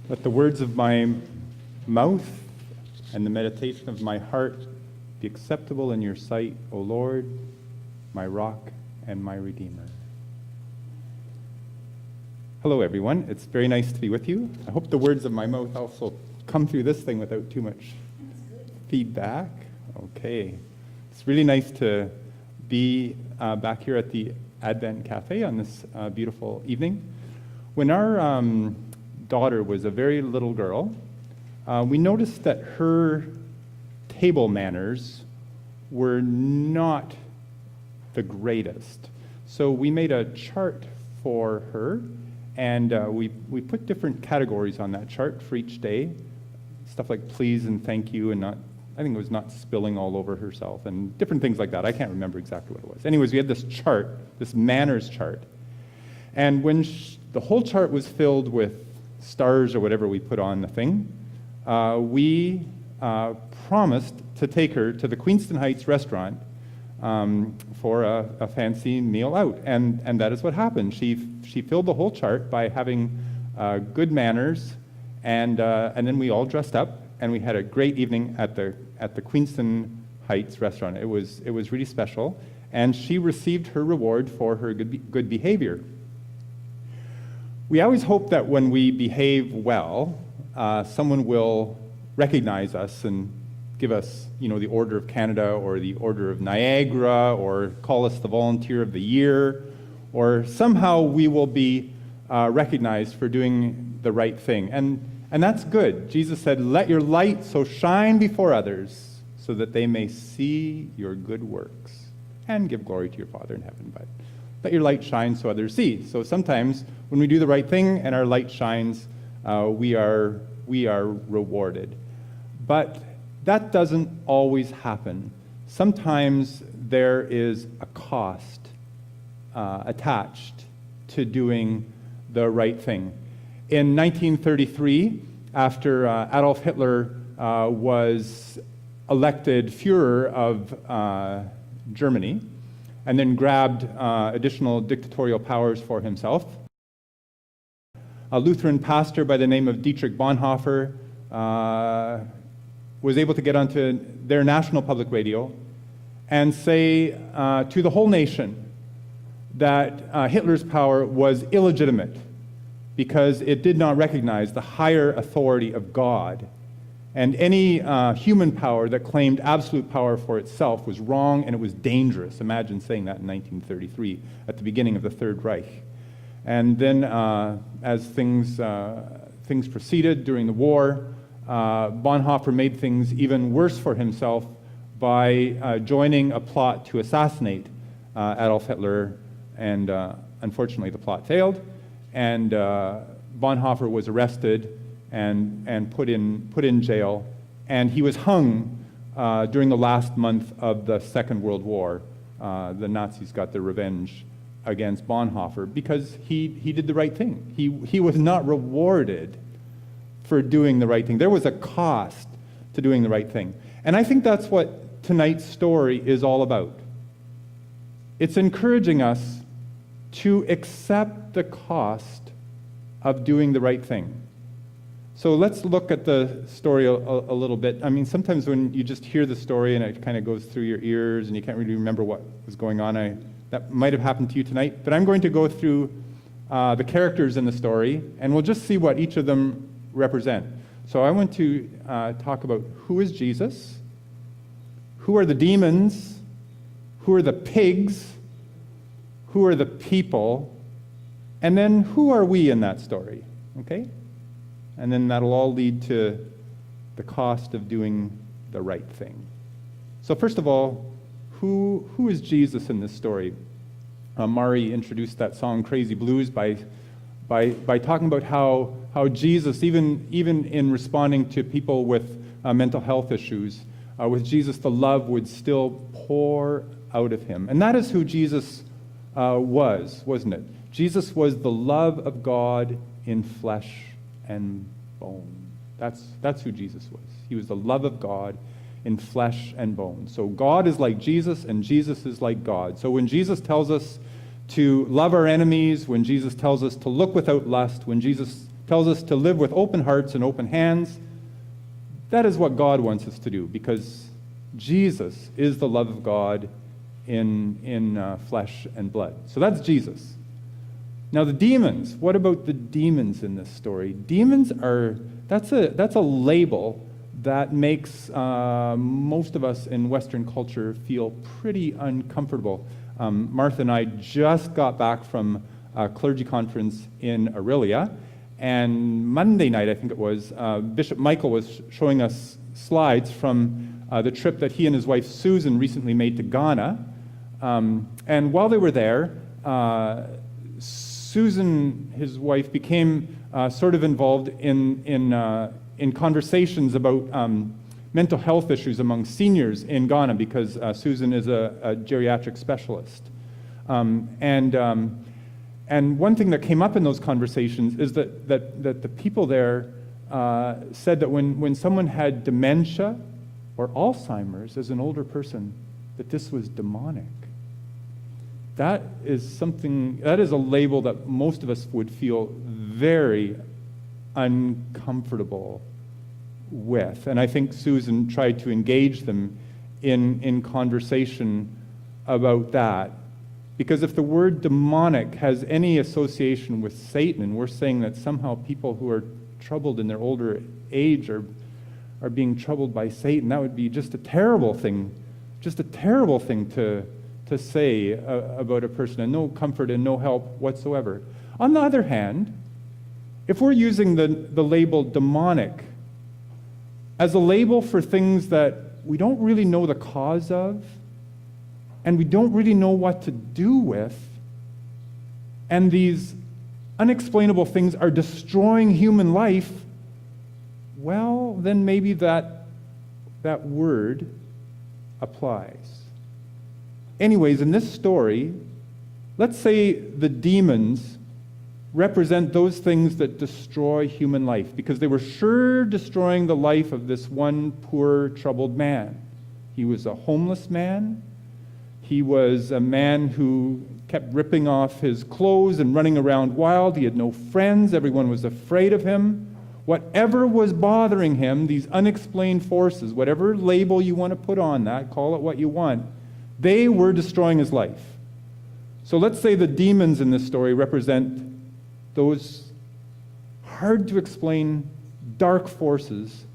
Let the words of my mouth and the meditation of my heart be acceptable in your sight, O Lord, my rock and my redeemer. Hello, everyone. It's very nice to be with you. I hope the words of my mouth also come through this thing without too much feedback. Okay. It's really nice to be back here at the Advent Cafe on this beautiful evening. When our daughter was a very little girl, we noticed that her table manners were not the greatest. So we made a chart for her, and we put different categories on that chart for each day. Stuff like please and thank you, and I think it was not spilling all over herself, and different things like that. I can't remember exactly what it was. Anyways, we had this chart, this manners chart. And when the whole chart was filled with stars or whatever we put on the thing, we promised to take her to the Queenston Heights restaurant for a fancy meal out. And that is what happened. She filled the whole chart by having good manners, and then we all dressed up, and we had a great evening at the Queenston Heights restaurant. It was really special, and she received her reward for her good behavior. We always hope that when we behave well, someone will recognize us and give us, the Order of Canada or the Order of Niagara, or call us the Volunteer of the Year, or somehow we will be recognized for doing the right thing. And that's good. Jesus said, "Let your light so shine before others, so that they may see your good works and give glory to your Father in heaven." But let your light shine so others see. So sometimes when we do the right thing and our light shines, we are rewarded. But that doesn't always happen. Sometimes there is a cost attached to doing the right thing. In 1933, after Adolf Hitler was elected Führer of Germany, and then grabbed additional dictatorial powers for himself, a Lutheran pastor by the name of Dietrich Bonhoeffer was able to get onto their national public radio and say to the whole nation that Hitler's power was illegitimate because it did not recognize the higher authority of God. And any human power that claimed absolute power for itself was wrong, and it was dangerous. Imagine saying that in 1933 at the beginning of the Third Reich. And then as things proceeded during the war, Bonhoeffer made things even worse for himself by joining a plot to assassinate Adolf Hitler, and unfortunately the plot failed, and Bonhoeffer was arrested and put in jail, and he was hung during the last month of the Second World War. The Nazis got their revenge against Bonhoeffer because he did the right thing. He was not rewarded for doing the right thing. There was a cost to doing the right thing. And I think that's what tonight's story is all about. It's encouraging us to accept the cost of doing the right thing. So let's look at the story a little bit. I mean, sometimes when you just hear the story and it kind of goes through your ears and you can't really remember what was going on, that might have happened to you tonight. But I'm going to go through the characters in the story, and we'll just see what each of them represent. So I want to talk about who is Jesus, who are the demons, who are the pigs, who are the people, and then who are we in that story, okay? And then that'll all lead to the cost of doing the right thing. So first of all, who is Jesus in this story? Mari introduced that song Crazy Blues by talking about how Jesus, even in responding to people with mental health issues, with Jesus the love would still pour out of him. And that is who Jesus was, wasn't it? Jesus was the love of God in flesh and bone. That's who Jesus was. He was the love of God in flesh and bone. So God is like Jesus, and Jesus is like God. So when Jesus tells us to love our enemies, when Jesus tells us to look without lust, when Jesus tells us to live with open hearts and open hands. That is what God wants us to do, because Jesus is the love of God in flesh and blood. So that's Jesus. Now the demons, what about the demons in this story? Demons that's a label that makes most of us in Western culture feel pretty uncomfortable. Martha and I just got back from a clergy conference in Aurelia, and Monday night, I think it was, Bishop Michael was showing us slides from the trip that he and his wife Susan recently made to Ghana. And while they were there, Susan, his wife, became sort of involved in conversations about mental health issues among seniors in Ghana, because Susan is a geriatric specialist. And one thing that came up in those conversations is that the people there said that when someone had dementia or Alzheimer's as an older person, that this was demonic. That is a label that most of us would feel very uncomfortable with. And I think Susan tried to engage them in conversation about that. Because if the word demonic has any association with Satan, and we're saying that somehow people who are troubled in their older age are being troubled by Satan, that would be just a terrible thing to say about a person, and no comfort and no help whatsoever. On the other hand, if we're using the label demonic as a label for things that we don't really know the cause of, and we don't really know what to do with, and these unexplainable things are destroying human life, well, then maybe that word applies. Anyways, in this story, let's say the demons represent those things that destroy human life, because they were sure destroying the life of this one poor, troubled man. He was a homeless man. He was a man who kept ripping off his clothes and running around wild. He had no friends. Everyone was afraid of him. Whatever was bothering him, these unexplained forces, whatever label you want to put on that, call it what you want, they were destroying his life. So let's say the demons in this story represent those hard to explain dark forces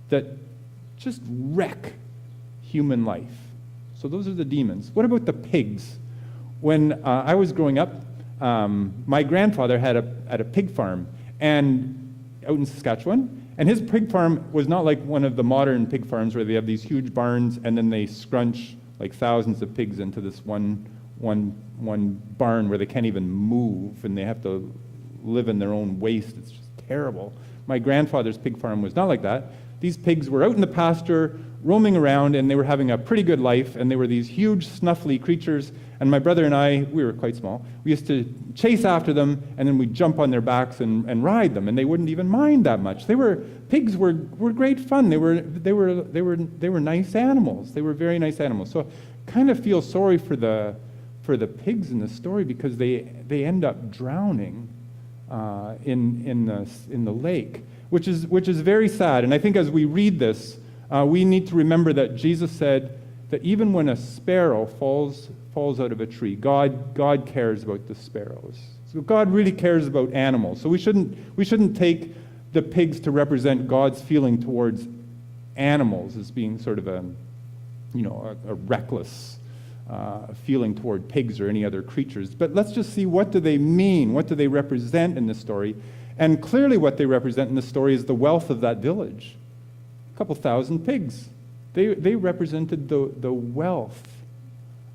that just wreck human life. So those are the demons. What about the pigs? When I was growing up, my grandfather had a pig farm and out in Saskatchewan, and his pig farm was not like one of the modern pig farms where they have these huge barns and then they scrunch like thousands of pigs into this one barn where they can't even move and they have to live in their own waste. It's just terrible. My grandfather's pig farm was not like that. These pigs were out in the pasture, roaming around, and they were having a pretty good life, and they were these huge, snuffly creatures, and my brother and I, we were quite small, we used to chase after them, and then we'd jump on their backs and ride them, and they wouldn't even mind that much. Pigs were great fun. They were nice animals. They were very nice animals. So I kind of feel sorry for the pigs in the story, because they end up drowning in the lake, which is very sad. And I think as we read this, we need to remember that Jesus said that even when a sparrow falls out of a tree, God cares about the sparrows. So God really cares about animals. So we shouldn't take the pigs to represent God's feeling towards animals as being sort of a reckless feeling toward pigs or any other creatures. But let's just see, what do they mean? What do they represent in this story? And clearly what they represent in this story is the wealth of that village. A couple thousand pigs. They represented the wealth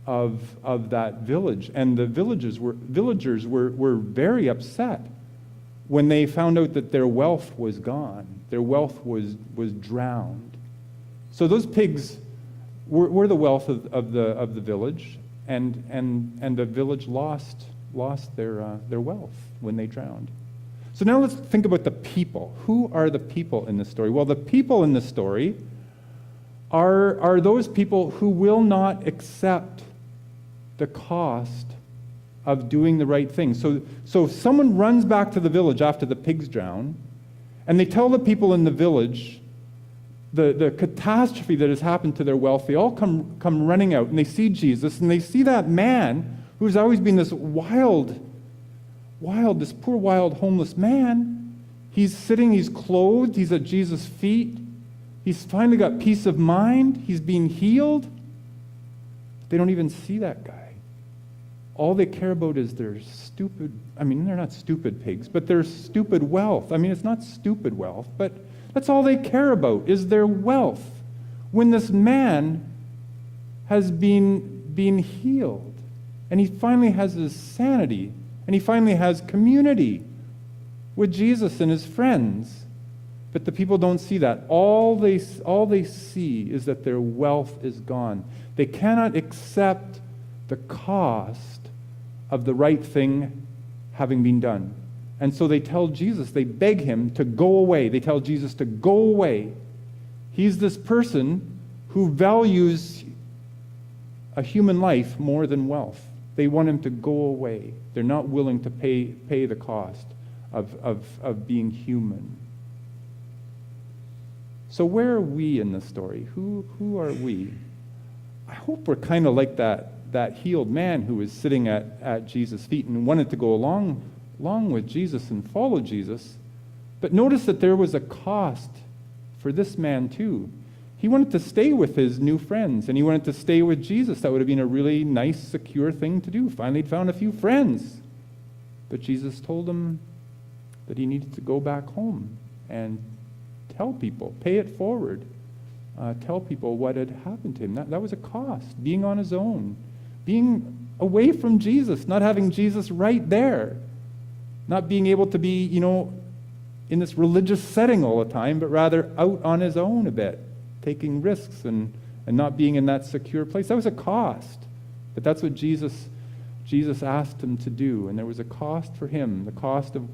of that village. And the villagers were very upset when they found out that their wealth was gone. Their wealth was drowned. So those pigs were the wealth of the village, and the village lost their wealth when they drowned. So now let's think about the people. Who are the people in this story? Well, the people in this story are those people who will not accept the cost of doing the right thing. So someone runs back to the village after the pigs drown, and they tell the people in the village the catastrophe that has happened to their wealth. They all come running out, and they see Jesus, and they see that man who's always been this this poor, wild, homeless man. He's sitting, he's clothed, he's at Jesus' feet. He's finally got peace of mind. He's being healed. They don't even see that guy. All they care about is their stupid, they're not stupid pigs, but their stupid wealth. It's not stupid wealth, but that's all they care about is their wealth. When this man has been healed, and he finally has his sanity, and he finally has community with Jesus and his friends. But the people don't see that. All they see is that their wealth is gone. They cannot accept the cost of the right thing having been done. And so they tell Jesus, they beg him to go away. They tell Jesus to go away. He's this person who values a human life more than wealth. They want him to go away. They're not willing to pay the cost of being human. So where are we in this story? Who are we? I hope we're kind of like that healed man who was sitting at Jesus' feet and wanted to go along with Jesus and follow Jesus. But notice that there was a cost for this man too. He wanted to stay with his new friends, and he wanted to stay with Jesus. That would have been a really nice, secure thing to do. Finally, he'd found a few friends. But Jesus told him that he needed to go back home and tell people, pay it forward. Tell people what had happened to him. That was a cost, being on his own, being away from Jesus, not having Jesus right there, not being able to be, in this religious setting all the time, but rather out on his own a bit, taking risks and not being in that secure place. That was a cost. But that's what Jesus asked him to do, and there was a cost for him, the cost of,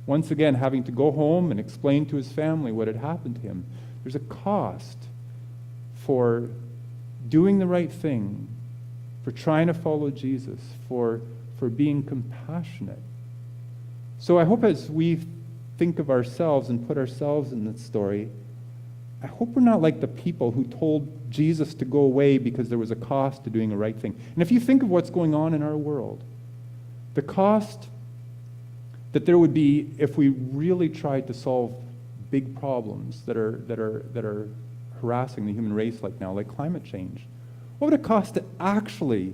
once again, having to go home and explain to his family what had happened to him. There's a cost for doing the right thing, for trying to follow Jesus, for being compassionate. So I hope as we think of ourselves and put ourselves in this story, I hope we're not like the people who told Jesus to go away because there was a cost to doing the right thing. And if you think of what's going on in our world, the cost that there would be if we really tried to solve big problems that are harassing the human race like now, like climate change. What would it cost to actually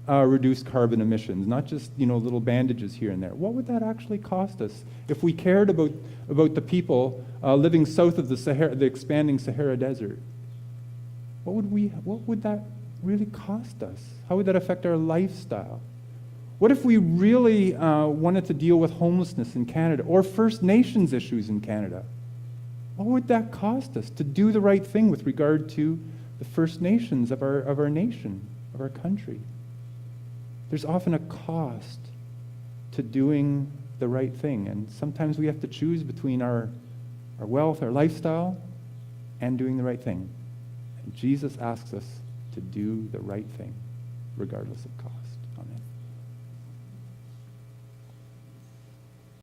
reduce carbon emissions, not just little bandages here and there? What would that actually cost us if we cared about the people living south of the expanding Sahara Desert? What would that really cost us? How would that affect our lifestyle? What if we really wanted to deal with homelessness in Canada or First Nations issues in Canada? What would that cost us to do the right thing with regard to the First Nations of our nation, of our country? There's often a cost to doing the right thing, and sometimes we have to choose between our wealth, our lifestyle, and doing the right thing. And Jesus asks us to do the right thing, regardless of cost.